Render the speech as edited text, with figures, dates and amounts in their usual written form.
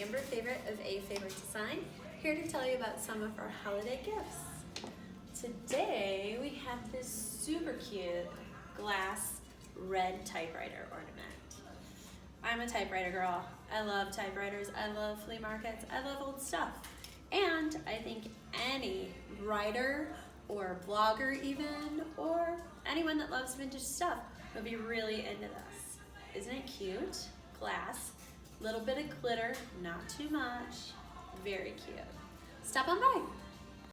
Amber Favorite of A Favorite Design, here to tell you about some of our holiday gifts. Today we have this super cute glass red typewriter ornament. I'm a typewriter girl. I love typewriters, I love flea markets, I love old stuff. And I think any writer or blogger even, or anyone that loves vintage stuff would be really into this. Isn't it cute? Glass, little bit of glitter, not too much, very cute. Stop on by.